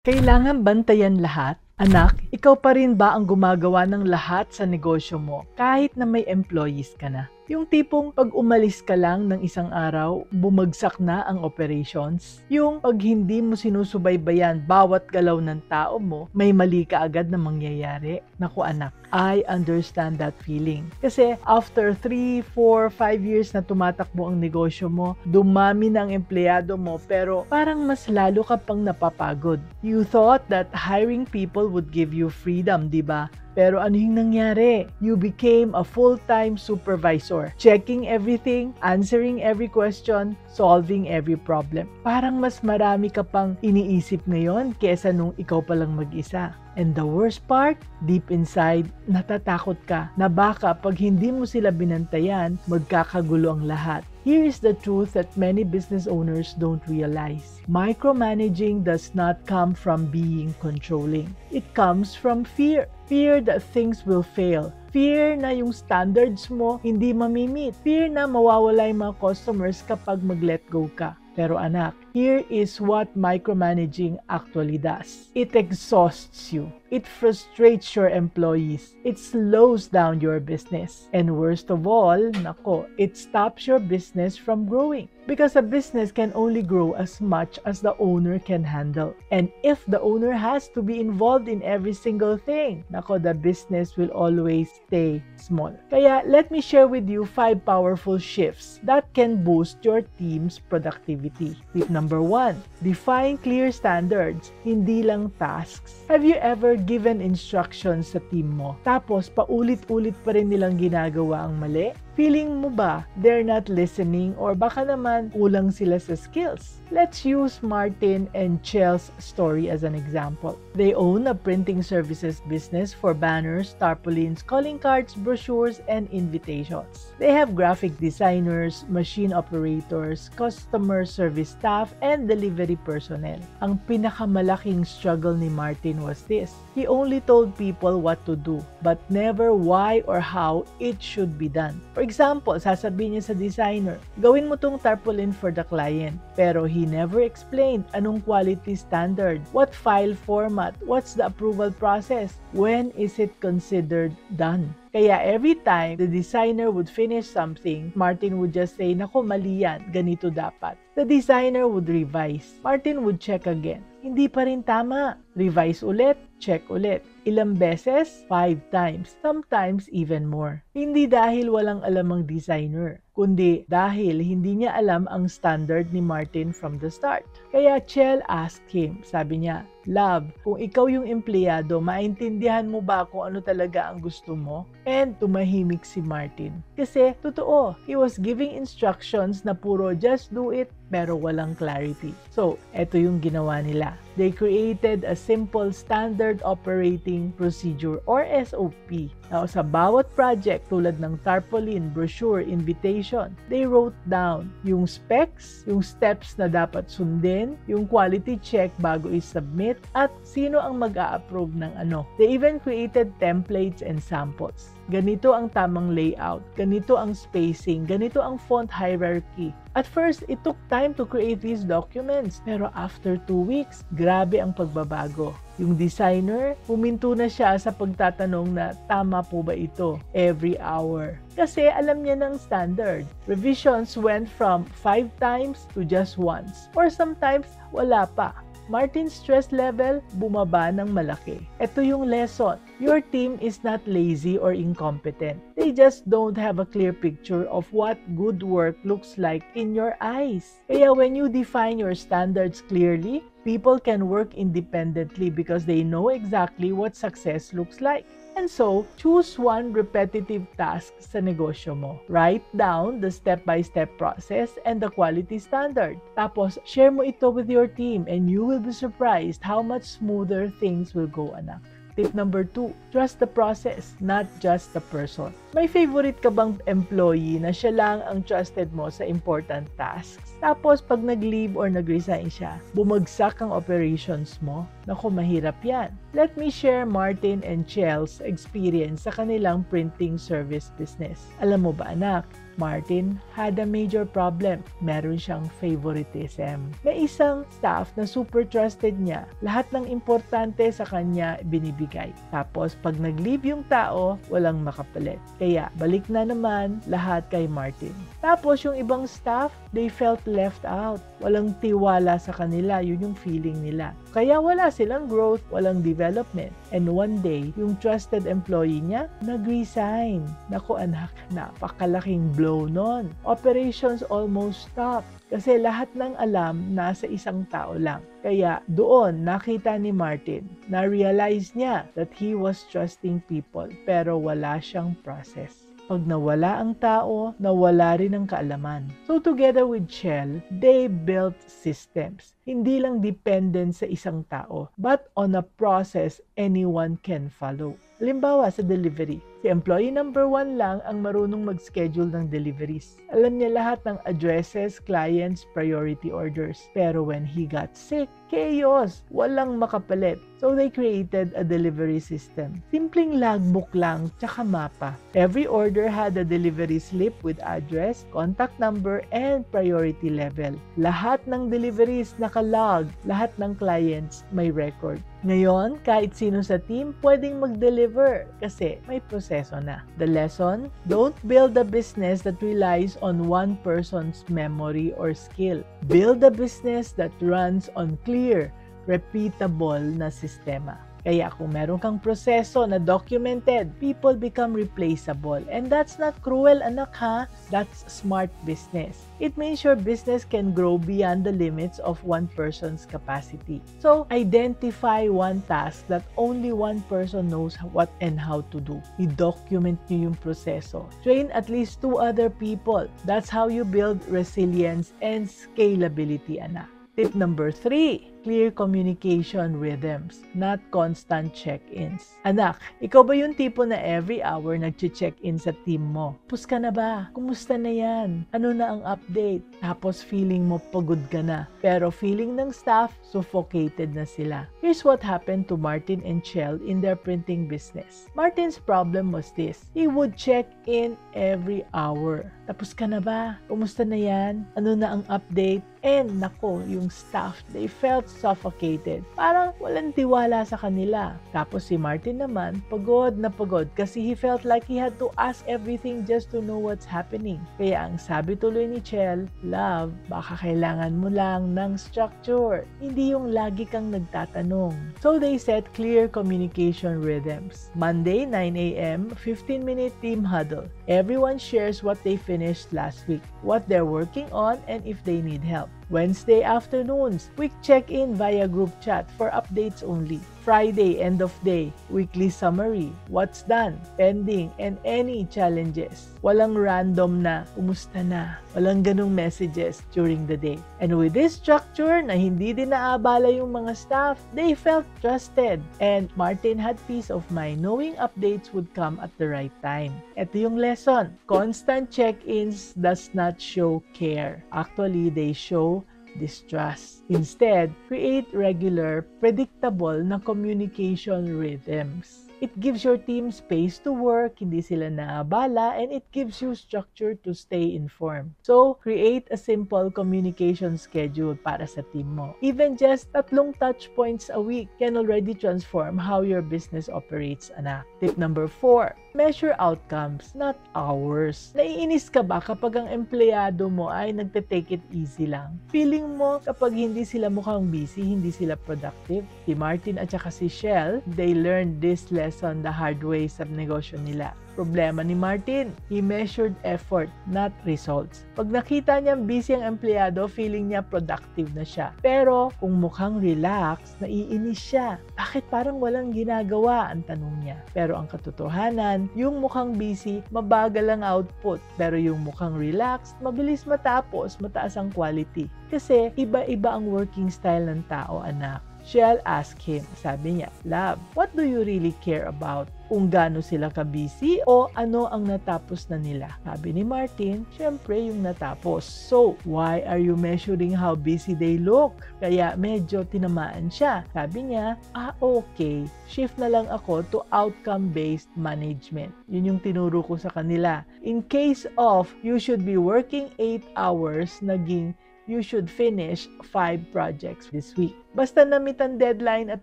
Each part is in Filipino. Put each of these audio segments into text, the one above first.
Kailangan bantayan lahat? Anak, ikaw pa rin ba ang gumagawa ng lahat sa negosyo mo kahit na may employees ka na? Yung tipong pag umalis ka lang ng isang araw, bumagsak na ang operations? Yung pag hindi mo sinusubaybayan bawat galaw ng tao mo, may mali ka agad na mangyayari? Naku anak, I understand that feeling. Kasi after 3, 4, 5 years na tumatakbo ang negosyo mo, dumami na ang empleyado mo pero parang mas lalo ka pang napapagod. You thought that hiring people would give you freedom, di ba? Pero ano yung nangyari? You became a full-time supervisor, checking everything, answering every question, solving every problem. Parang mas marami ka pang iniisip ngayon kesa nung ikaw pa lang mag-isa. And the worst part, deep inside, natatakot ka na baka pag hindi mo sila binantayan, magkakagulo ang lahat. Here is the truth that many business owners don't realize. Micromanaging does not come from being controlling. It comes from fear. Fear that things will fail. Fear na yung standards mo hindi mamimit. Fear na mawawala yung mga customers kapag mag-let go ka. Pero anak, here is what micromanaging actually does. It exhausts you. It frustrates your employees. It slows down your business. And worst of all, nako, it stops your business from growing. Because a business can only grow as much as the owner can handle. And if the owner has to be involved in every single thing, nako, the business will always stay small. Kaya let me share with you 5 powerful shifts that can boost your team's productivity. Tip number 1, define clear standards, hindi lang tasks. Have you ever given instructions sa team mo, tapos paulit-ulit pa rin nilang ginagawa ang mali? Feeling mo ba they're not listening or baka naman kulang sila sa skills? Let's use Martin and Chel's story as an example. They own a printing services business for banners, tarpaulins, calling cards, brochures, and invitations. They have graphic designers, machine operators, customer service staff, and delivery personnel. Ang pinakamalaking struggle ni Martin was this. He only told people what to do, but never why or how it should be done. For example, sasabihin niya sa designer, gawin mo tong tarpaulin for the client. Pero he never explained anong quality standard, what file format, what's the approval process, when is it considered done. Kaya every time the designer would finish something, Martin would just say, nako mali yan, ganito dapat. The designer would revise. Martin would check again. Hindi pa rin tama. Revise ulit, check ulit. Ilang beses? 5 times. Sometimes even more. Hindi dahil walang alam ang designer, kundi dahil hindi niya alam ang standard ni Martin from the start. Kaya Chel asked him, sabi niya, Love, kung ikaw yung empleyado, maintindihan mo ba kung ano talaga ang gusto mo? And tumahimik si Martin. Kasi, totoo, he was giving instructions na puro just do it, pero walang clarity. So, eto yung ginawa nila. They created a simple standard operating procedure or SOP. Now, sa bawat project tulad ng tarpaulin, brochure, invitation, they wrote down yung specs, yung steps na dapat sundin, yung quality check bago i-submit, at sino ang mag-a-approve ng ano. They even created templates and samples. Ganito ang tamang layout, ganito ang spacing, ganito ang font hierarchy. At first, it took time to create these documents. Pero after 2 weeks, grabe ang pagbabago. Yung designer, huminto na siya sa pagtatanong na tama po ba ito every hour. Kasi alam niya ng standard. Revisions went from 5 times to just once. Or sometimes, wala pa. Martin's stress level bumaba ng malaki. Ito yung lesson. Your team is not lazy or incompetent. They just don't have a clear picture of what good work looks like in your eyes. Kaya when you define your standards clearly, people can work independently because they know exactly what success looks like. And so, choose one repetitive task sa negosyo mo. Write down the step-by-step process and the quality standard. Tapos, share mo ito with your team and you will be surprised how much smoother things will go, anak. Tip number 2, trust the process, not just the person. May favorite ka bang employee na siya lang ang trusted mo sa important tasks? Tapos pag nag-leave or nag-resign siya, bumagsak ang operations mo? Naku, mahirap yan. Let me share Martin and Chel's experience sa kanilang printing service business. Alam mo ba anak, Martin had a major problem. Meron siyang favoritism. May isang staff na super trusted niya. Lahat ng importante sa kanya binibigay. Tapos pag nag-leave yung tao, walang makapalit. Kaya balik na naman lahat kay Martin. Tapos yung ibang staff, they felt left out. Walang tiwala sa kanila, yun yung feeling nila. Kaya wala silang growth, walang development. And one day, yung trusted employee niya, nag-resign. Naku anak, napakalaking blow nun. Operations almost stopped. Kasi lahat ng alam nasa isang tao lang. Kaya doon nakita ni Martin, na-realize niya that he was trusting people pero wala siyang process. Pag nawala ang tao, nawala rin ang kaalaman. So together with Shell, they built systems. Hindi lang dependent sa isang tao, but on a process anyone can follow. Halimbawa sa delivery, si employee number 1 lang ang marunong mag-schedule ng deliveries. Alam niya lahat ng addresses, clients, priority orders. Pero when he got sick, chaos! Walang makapalit. So they created a delivery system. Simpleng logbook lang, tsaka mapa. Every order had a delivery slip with address, contact number, and priority level. Lahat ng deliveries nakalog, lahat ng clients may record. Ngayon, kahit sino sa team pwedeng mag-deliver kasi may proseso na. The lesson? Don't build a business that relies on one person's memory or skill. Build a business that runs on clear, repeatable na sistema. Kaya kung meron kang proseso na documented, people become replaceable. And that's not cruel, anak ha. That's smart business. It means your business can grow beyond the limits of one person's capacity. So, identify one task that only one person knows what and how to do. I-document nyo yung proseso. Train at least 2 other people. That's how you build resilience and scalability, anak. Tip number 3, clear communication rhythms, not constant check-ins. Anak, ikaw ba yung tipo na every hour nag-check-in sa team mo? Tapos ka na ba? Kumusta na yan? Ano na ang update? Tapos feeling mo pagod ka na. Pero feeling ng staff, suffocated na sila. Here's what happened to Martin and Shell in their printing business. Martin's problem was this. He would check in every hour. Tapos ka na ba? Kumusta na yan? Ano na ang update? And nako, yung staff, they felt suffocated. Parang walang tiwala sa kanila. Tapos si Martin naman, pagod na pagod kasi he felt like he had to ask everything just to know what's happening. Kaya ang sabi tuloy ni Shell, love, baka kailangan mo lang ng structure. Hindi yung lagi kang nagtatanong. So they set clear communication rhythms. Monday, 9 a.m., 15-minute team huddle. Everyone shares what they finished last week, what they're working on, and if they need help. Wednesday afternoons, quick check-in via group chat for updates only. Friday, end of day, weekly summary, what's done, pending, and any challenges. Walang random na, kumusta na. Walang ganung messages during the day. And with this structure na hindi din naabala yung mga staff, they felt trusted. And Martin had peace of mind knowing updates would come at the right time. Ito yung lesson. Constant check-ins does not show care. Actually, they show distrust. Instead, create regular, predictable na communication rhythms. It gives your team space to work, hindi sila naabala, and it gives you structure to stay informed. So, create a simple communication schedule para sa team mo. Even just 3 touch points a week can already transform how your business operates, anak. Tip number 4, measure outcomes, not hours. Naiinis ka ba kapag ang empleyado mo ay nagte-take it easy lang? Feeling mo kapag hindi sila mukhang busy, hindi sila productive? Si Martin at saka si Shell, they learned this lesson the hard way sa negosyo nila. Problema ni Martin, he measured effort, not results. Pag nakita niyang busy ang empleyado, feeling niya productive na siya. Pero kung mukhang relax, naiinis siya. Bakit parang walang ginagawa? Ang tanong niya. Pero ang katotohanan, yung mukhang busy, mabagal ang output. Pero yung mukhang relaxed, mabilis matapos, mataas ang quality. Kasi iba-iba ang working style ng tao, anak. Shell asked him, sabi niya, "Love, what do you really care about? Kung gaano sila ka-busy o ano ang natapos na nila?" Sabi ni Martin, syempre yung natapos. "So, why are you measuring how busy they look?" Kaya medyo tinamaan siya. Sabi niya, okay, shift na lang ako to outcome-based management. Yun yung tinuro ko sa kanila. In case of you should be working 8 hours, naging you should finish 5 projects this week. Basta na-meet ang deadline at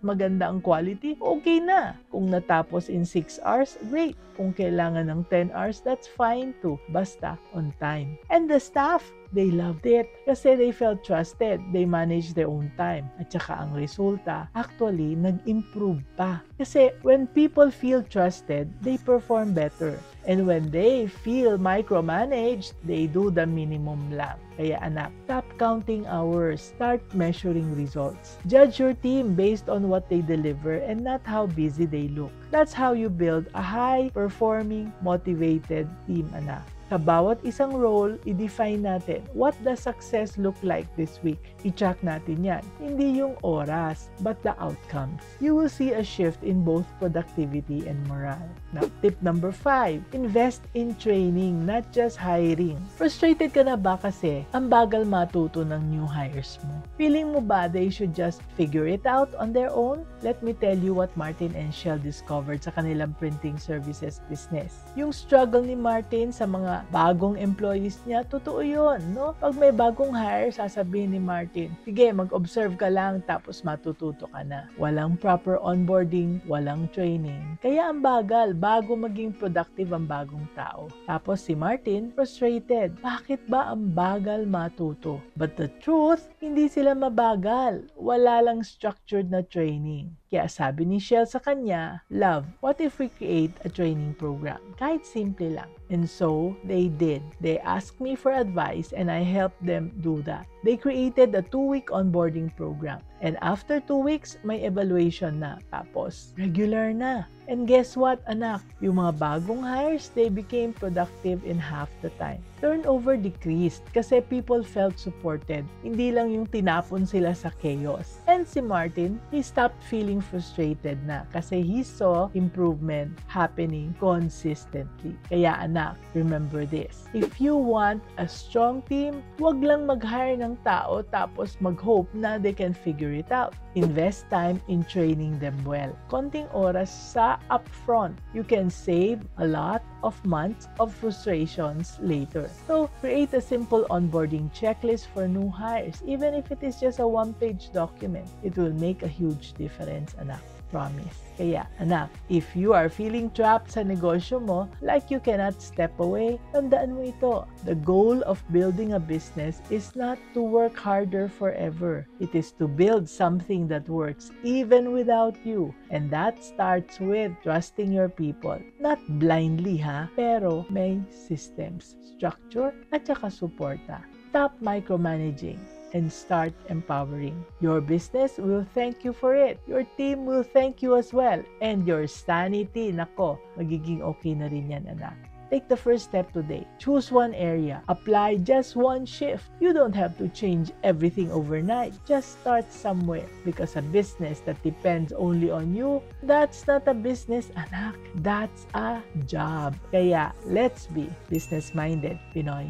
maganda ang quality, okay na. Kung natapos in 6 hours, great. Kung kailangan ng 10 hours, that's fine too. Basta on time. And the staff, they loved it kasi they felt trusted. They managed their own time. At saka ang resulta, actually, nag-improve pa. Kasi when people feel trusted, they perform better. And when they feel micromanaged, they do the minimum lang. Kaya anak, stop counting hours. Start measuring results. Judge your team based on what they deliver and not how busy they look. That's how you build a high-performing, motivated team, anak. Sa bawat isang role, i-define natin what does success look like this week. I-track natin yan. Hindi yung oras, but the outcomes. You will see a shift in both productivity and morale. Now, tip number 5, invest in training, not just hiring. Frustrated ka na ba kasi ang bagal matuto ng new hires mo? Feeling mo ba they should just figure it out on their own? Let me tell you what Martin and Shell discovered sa kanilang printing services business. Yung struggle ni Martin sa mga bagong employees niya, totoo yun, no? Pag may bagong hire, sasabihin ni Martin, sige, mag-observe ka lang tapos matututo ka na. Walang proper onboarding, walang training. Kaya ang bagal, bago maging productive ang bagong tao. Tapos si Martin, frustrated. Bakit ba ang bagal matuto? But the truth, hindi sila mabagal. Wala lang structured na training. Kaya sabi ni Shell sa kanya, "Love, what if we create a training program? Kahit simple lang." And so, they did. They asked me for advice and I helped them do that. They created a 2-week onboarding program. And after 2 weeks, may evaluation na. Tapos, regular na. And guess what, anak? Yung mga bagong hires, they became productive in half the time. Turnover decreased kasi people felt supported. Hindi lang yung tinapon sila sa chaos. And si Martin, he stopped feeling frustrated na kasi he saw improvement happening consistently. Kaya anak, remember this. If you want a strong team, wag lang mag-hire ng tao tapos mag-hope na they can figure it out. Invest time in training them well. Konting oras sa upfront. You can save a lot of months of frustrations later. So, create a simple onboarding checklist for new hires. Even if it is just a 1-page document, it will make a huge difference, anak. Promise. Kaya, anak, if you are feeling trapped sa negosyo mo, like you cannot step away, tandaan mo ito. The goal of building a business is not to work harder forever. It is to build something that works even without you. And that starts with trusting your people. Not blindly, pero may systems, structure, at saka suporta. Stop micromanaging and start empowering. Your business will thank you for it. Your team will thank you as well. And your sanity, nako, magiging okay na rin yan, anak. Take the first step today. Choose one area. Apply just one shift. You don't have to change everything overnight. Just start somewhere. Because a business that depends only on you, that's not a business, anak. That's a job. Kaya, let's be business-minded, Pinoy.